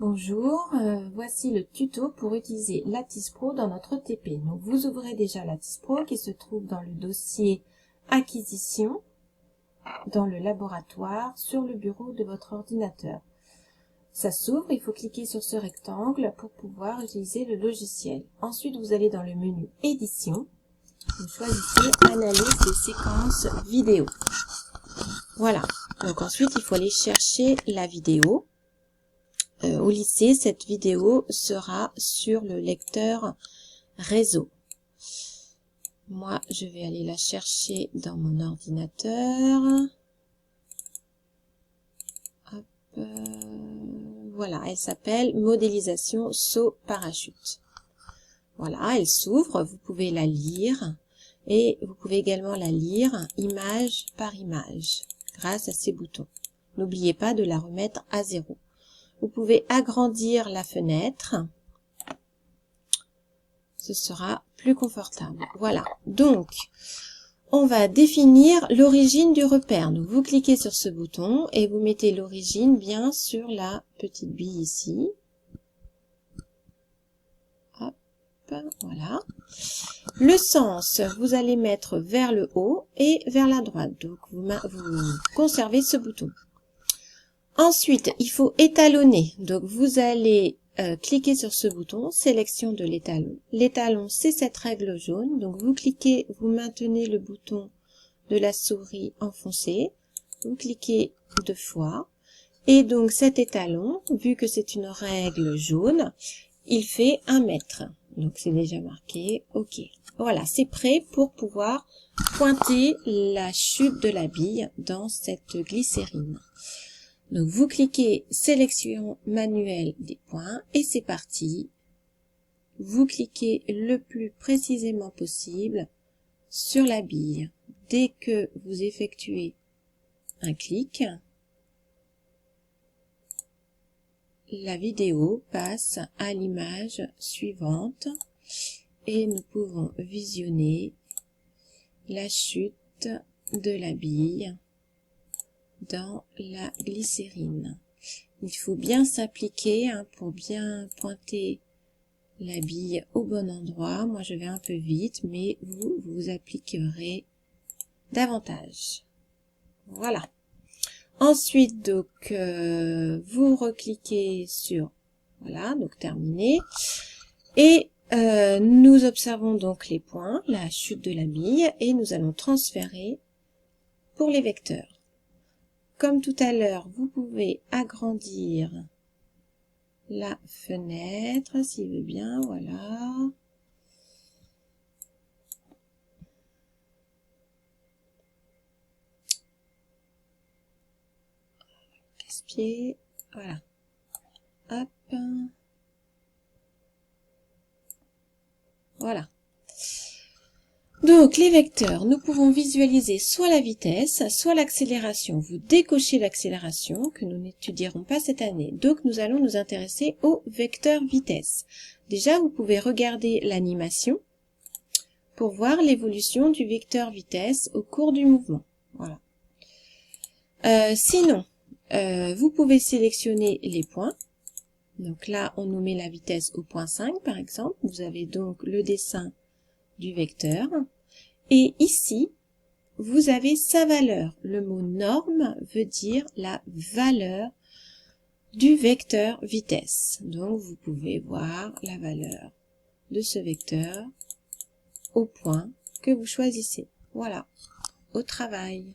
Bonjour, voici le tuto pour utiliser Lattice Pro dans notre TP. Donc vous ouvrez déjà Lattice Pro qui se trouve dans le dossier Acquisition, dans le laboratoire, sur le bureau de votre ordinateur. Ça s'ouvre, il faut cliquer sur ce rectangle pour pouvoir utiliser le logiciel. Ensuite, vous allez dans le menu Édition, vous choisissez Analyse des séquences vidéo. Voilà, donc ensuite il faut aller chercher la vidéo. Au lycée, cette vidéo sera sur le lecteur réseau. Moi, je vais aller la chercher dans mon ordinateur. Hop, voilà, elle s'appelle Modélisation saut parachute. Voilà, elle s'ouvre, vous pouvez la lire et vous pouvez également la lire image par image grâce à ces boutons. N'oubliez pas de la remettre à 0. Vous pouvez agrandir la fenêtre. Ce sera plus confortable. Voilà. Donc, on va définir l'origine du repère. Donc, vous cliquez sur ce bouton et vous mettez l'origine bien sur la petite bille ici. Hop, voilà. Le sens, vous allez mettre vers le haut et vers la droite. Donc, vous conservez ce bouton. Ensuite, il faut étalonner. Donc, vous allez cliquer sur ce bouton, sélection de l'étalon. L'étalon, c'est cette règle jaune. Donc, vous cliquez, vous maintenez le bouton de la souris enfoncé. Vous cliquez 2 fois. Et donc, cet étalon, vu que c'est une règle jaune, il fait 1 mètre. Donc, c'est déjà marqué. OK. Voilà, c'est prêt pour pouvoir pointer la chute de la bille dans cette glycérine. Donc, vous cliquez sélection manuelle des points et c'est parti. Vous cliquez le plus précisément possible sur la bille. Dès que vous effectuez un clic, la vidéo passe à l'image suivante et nous pouvons visionner la chute de la bille dans la glycérine. Il faut bien s'appliquer pour bien pointer la bille au bon endroit. Moi, je vais un peu vite, mais vous appliquerez davantage. Voilà. Ensuite, donc, vous recliquez sur, voilà, donc terminé. Et nous observons donc les points, la chute de la bille, et nous allons transférer pour les vecteurs. Comme tout à l'heure, vous pouvez agrandir la fenêtre, s'il veut bien, voilà. Casse-pied, voilà. Hop. Voilà. Donc, les vecteurs, nous pouvons visualiser soit la vitesse, soit l'accélération. Vous décochez l'accélération, que nous n'étudierons pas cette année. Donc, nous allons nous intéresser au vecteur vitesse. Déjà, vous pouvez regarder l'animation pour voir l'évolution du vecteur vitesse au cours du mouvement. Voilà. Sinon, vous pouvez sélectionner les points. Donc là, on nous met la vitesse au point 5, par exemple. Vous avez donc le dessin du vecteur. Et ici, vous avez sa valeur. Le mot norme veut dire la valeur du vecteur vitesse. Donc, vous pouvez voir la valeur de ce vecteur au point que vous choisissez. Voilà, au travail.